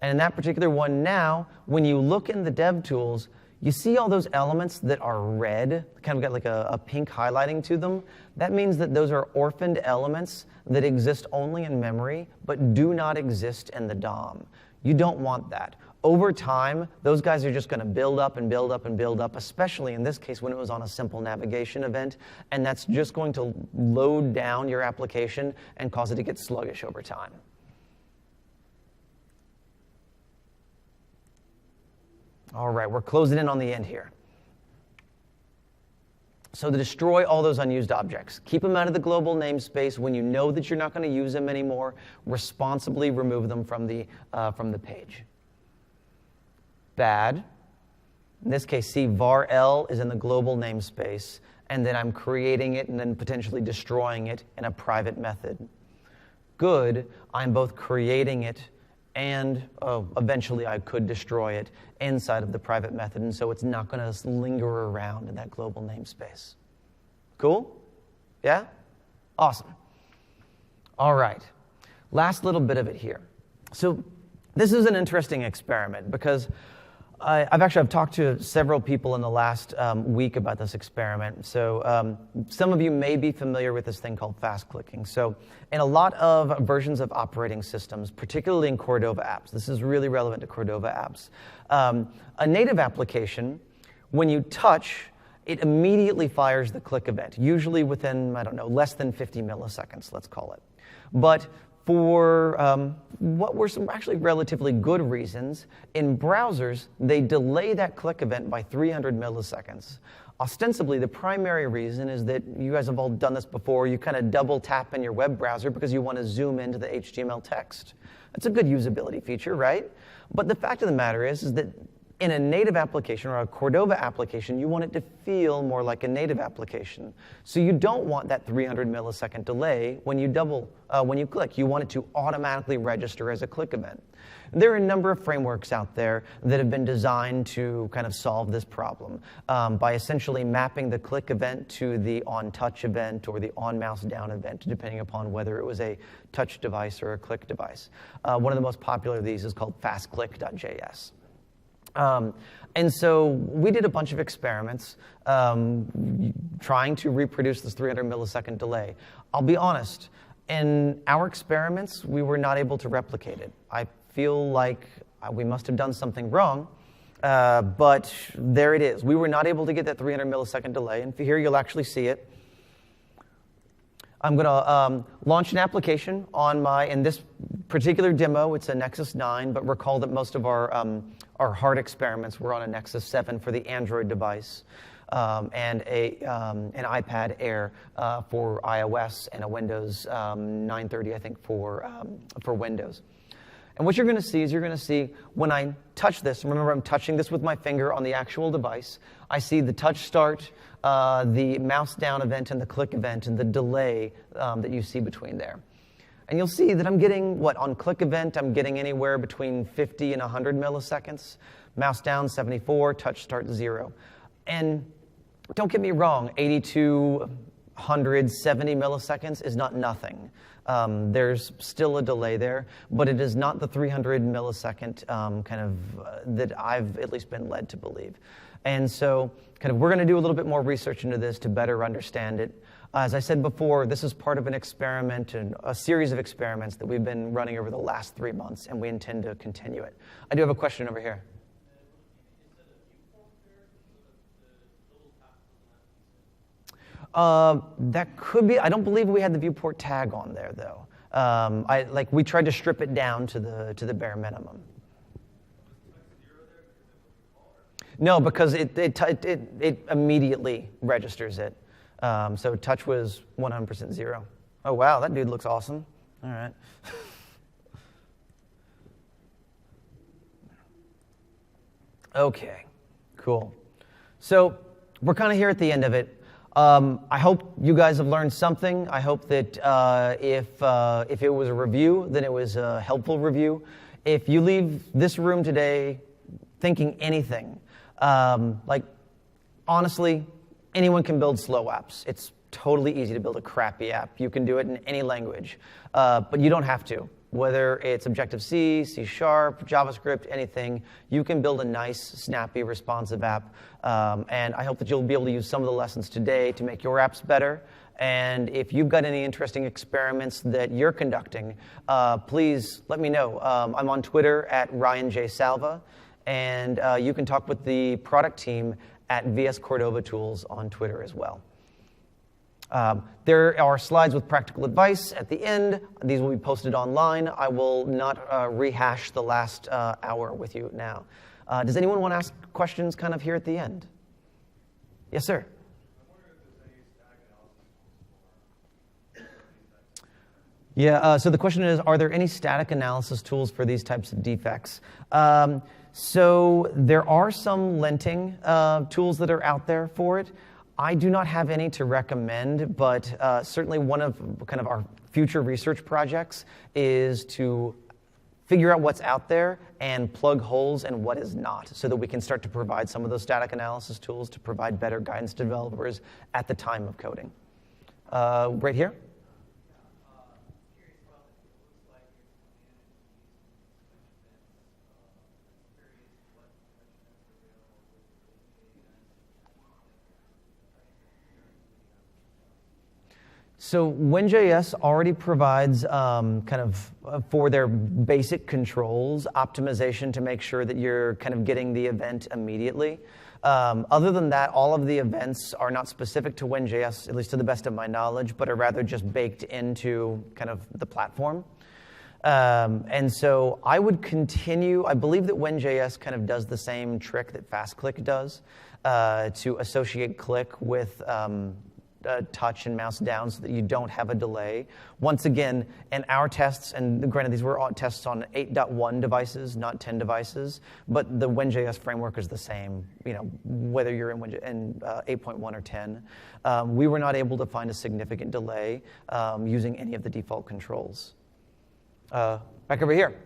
And in that particular one now, when you look in the DevTools, you see all those elements that are red, kind of got like a pink highlighting to them. That means that those are orphaned elements that exist only in memory, but do not exist in the DOM. You don't want that. Over time, those guys are just going to build up and build up and build up, especially in this case when it was on a simple navigation event, and that's just going to load down your application and cause it to get sluggish over time. All right, we're closing in on the end here. So to destroy all those unused objects, keep them out of the global namespace. When you know that you're not going to use them anymore, responsibly remove them from the page. Bad. In this case, see var L is in the global namespace, and then I'm creating it and then potentially destroying it in a private method. Good, I'm both creating it and eventually I could destroy it inside of the private method, and so it's not going to linger around in that global namespace. Cool? Yeah? Awesome. All right. Last little bit of it here. So this is an interesting experiment because I've talked to several people in the last week about this experiment. So some of you may be familiar with this thing called fast clicking. So in a lot of versions of operating systems, particularly in Cordova apps, this is really relevant to Cordova apps. A native application, when you touch, it immediately fires the click event, usually within, I don't know, less than 50 milliseconds, let's call it. But for what were some actually relatively good reasons, in browsers, they delay that click event by 300 milliseconds. Ostensibly, the primary reason is that you guys have all done this before. You kind of double tap in your web browser because you want to zoom into the HTML text. That's a good usability feature, right? But the fact of the matter is that in a native application or a Cordova application, you want it to feel more like a native application. So you don't want that 300 millisecond delay when you click. You want it to automatically register as a click event. There are a number of frameworks out there that have been designed to kind of solve this problem by essentially mapping the click event to the on-touch event or the on-mouse down event, depending upon whether it was a touch device or a click device. One of the most popular of these is called fastclick.js. And so we did a bunch of experiments trying to reproduce this 300 millisecond delay. I'll be honest, in our experiments, we were not able to replicate it. I feel like we must have done something wrong, but there it is. We were not able to get that 300 millisecond delay, and here you'll actually see it. I'm going to launch an application on in this particular demo, it's a Nexus 9, but recall that most of our hard experiments were on a Nexus 7 for the Android device, and an iPad Air for iOS, and a Windows 930, I think, for Windows. And what you're going to see is you're going to see when I touch this, remember I'm touching this with my finger on the actual device, I see the touch start, the mouse down event, and the click event, and the delay that you see between there. And you'll see that I'm getting, on click event, I'm getting anywhere between 50 and 100 milliseconds. Mouse down, 74, touch start, 0. And don't get me wrong, 80 to 170 milliseconds is not nothing. There's still a delay there, but it is not the 300 millisecond that I've at least been led to believe. And so we're going to do a little bit more research into this to better understand it. As I said before, this is part of an experiment and a series of experiments that we've been running over the last 3 months, and we intend to continue it. I do have a question over here. That could be. I don't believe we had the viewport tag on there, though. We tried to strip it down to the bare minimum. No, because it immediately registers it. So touch was 100% 0. Oh, wow, that dude looks awesome. All right. Okay, cool. So we're kind of here at the end of it. I hope you guys have learned something. I hope that if it was a review, then it was a helpful review. If you leave this room today thinking anything, honestly, anyone can build slow apps. It's totally easy to build a crappy app. You can do it in any language, but you don't have to. Whether it's Objective-C, C#, JavaScript, anything, you can build a nice, snappy, responsive app. And I hope that you'll be able to use some of the lessons today to make your apps better. And if you've got any interesting experiments that you're conducting, please let me know. I'm on Twitter at RyanJSalva, and you can talk with the product team at VS Cordova Tools on Twitter as well. There are slides with practical advice at the end. These will be posted online. I will not rehash the last hour with you now. Does anyone want to ask questions kind of here at the end? Yes, sir. Yeah, so the question is, are there any static analysis tools for these types of defects? So there are some linting tools that are out there for it. I do not have any to recommend, but certainly one of our future research projects is to figure out what's out there and plug holes and what is not, so that we can start to provide some of those static analysis tools to provide better guidance to developers at the time of coding. Right here. So WinJS already provides for their basic controls, optimization to make sure that you're getting the event immediately. Other than that, all of the events are not specific to WinJS, at least to the best of my knowledge, but are rather just baked into the platform. And so I would continue. I believe that WinJS does the same trick that FastClick does to associate click with touch and mouse down so that you don't have a delay. Once again, in our tests, and granted these were all tests on 8.1 devices, not 10 devices, but the WinJS framework is the same, whether you're in 8.1 or 10. We were not able to find a significant delay using any of the default controls. Back over here.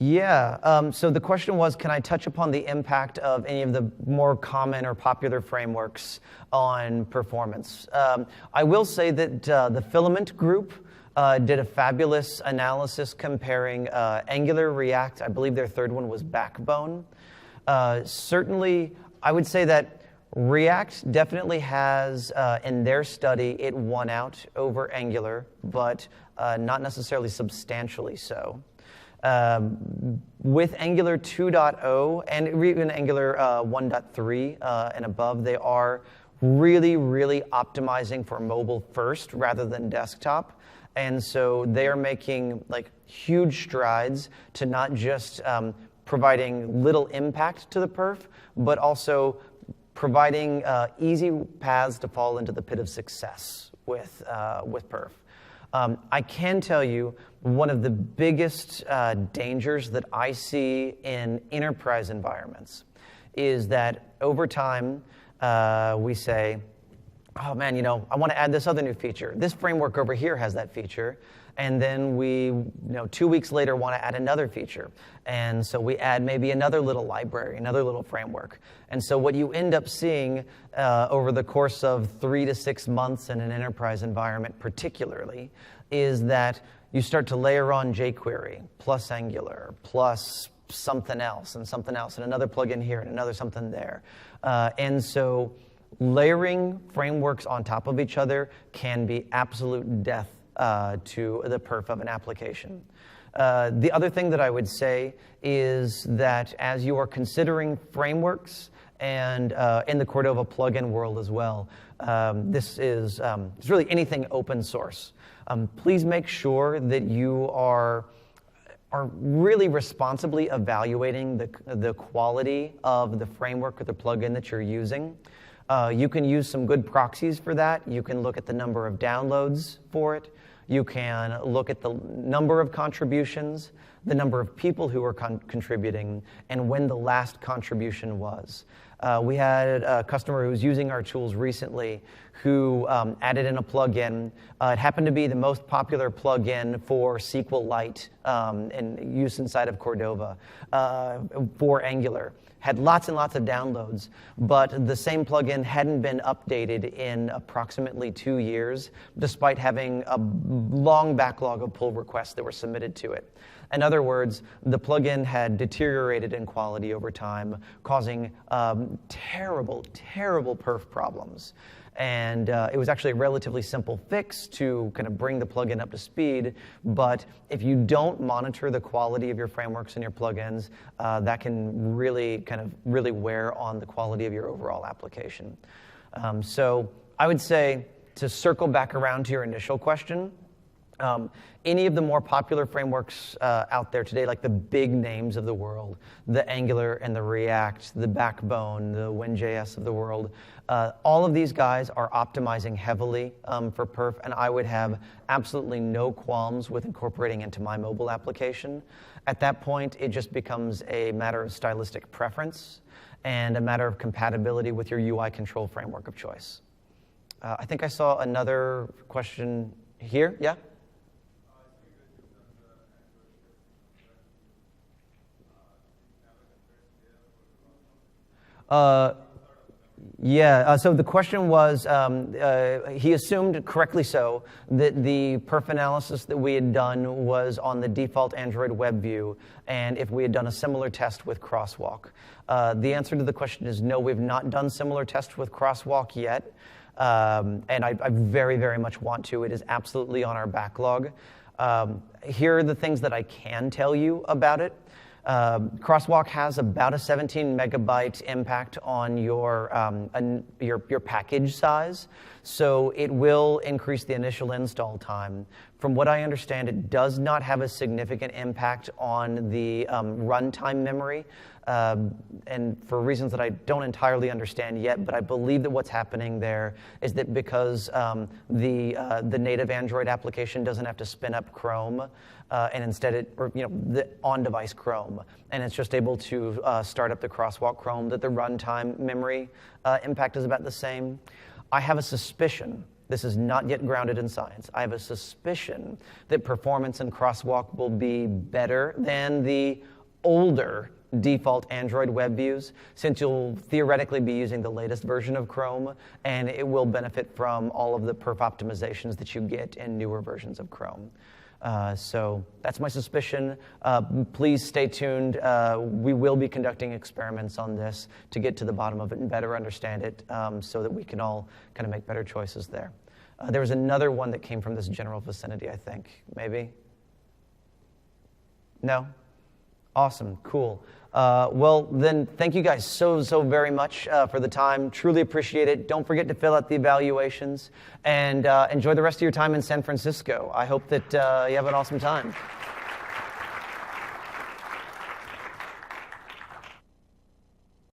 Yeah, so the question was, can I touch upon the impact of any of the more common or popular frameworks on performance? I will say that the Filament group did a fabulous analysis comparing Angular, React. I believe their third one was Backbone. Certainly, I would say that React definitely has, in their study, it won out over Angular, but not necessarily substantially so. With Angular 2.0 and even Angular 1.3 and above, they are really, really optimizing for mobile first rather than desktop. And so they are making huge strides to not just providing little impact to the perf, but also providing easy paths to fall into the pit of success with perf. I can tell you one of the biggest dangers that I see in enterprise environments is that over time we say, oh man, I want to add this other new feature. This framework over here has that feature. And then we, 2 weeks later, want to add another feature. And so we add maybe another little library, another little framework. And so what you end up seeing over the course of 3 to 6 months in an enterprise environment particularly is that you start to layer on jQuery, plus Angular, plus something else, and another plugin here, and another something there. And so layering frameworks on top of each other can be absolute death to the perf of an application. The other thing that I would say is that as you are considering frameworks and in the Cordova plugin world as well, this is it's really anything open source. Please make sure that you are really responsibly evaluating the quality of the framework or the plugin that you're using. You can use some good proxies for that. You can look at the number of downloads for it. You can look at the number of contributions, the number of people who are contributing, and when the last contribution was. We had a customer who was using our tools recently who added in a plugin. It happened to be the most popular plugin for SQLite and use inside of Cordova for Angular. Had lots and lots of downloads, but the same plugin hadn't been updated in approximately 2 years, despite having a long backlog of pull requests that were submitted to it. In other words, the plugin had deteriorated in quality over time, causing terrible, terrible perf problems. And it was actually a relatively simple fix to kind of bring the plugin up to speed. But if you don't monitor the quality of your frameworks and your plugins, that can really wear on the quality of your overall application. So I would say, to circle back around to your initial question, any of the more popular frameworks out there today, like the big names of the world, the Angular and the React, the Backbone, the WinJS of the world, all of these guys are optimizing heavily for perf, and I would have absolutely no qualms with incorporating into my mobile application. At that point, it just becomes a matter of stylistic preference and a matter of compatibility with your UI control framework of choice. I think I saw another question here. Yeah? So the question was, he assumed, correctly so, that the perf analysis that we had done was on the default Android web view, and if we had done a similar test with Crosswalk. The answer to the question is no, we've not done similar tests with Crosswalk yet, and I very, very much want to. It is absolutely on our backlog. Here are the things that I can tell you about it. Crosswalk has about a 17 megabyte impact on your package size, so it will increase the initial install time. From what I understand, it does not have a significant impact on the runtime memory, and for reasons that I don't entirely understand yet, but I believe that what's happening there is that because the native Android application doesn't have to spin up Chrome, and instead the on-device Chrome, and it's just able to start up the Crosswalk Chrome, that the runtime memory impact is about the same. I have a suspicion, this is not yet grounded in science, I have a suspicion that performance in Crosswalk will be better than the older default Android web views, since you'll theoretically be using the latest version of Chrome, and it will benefit from all of the perf optimizations that you get in newer versions of Chrome. So that's my suspicion. Please stay tuned. We will be conducting experiments on this to get to the bottom of it and better understand it, so that we can all kind of make better choices there. There was another one that came from this general vicinity, I think. Maybe? No? Awesome. Cool. Well, then, thank you guys so very much for the time. Truly appreciate it. Don't forget to fill out the evaluations, and enjoy the rest of your time in San Francisco. I hope that you have an awesome time.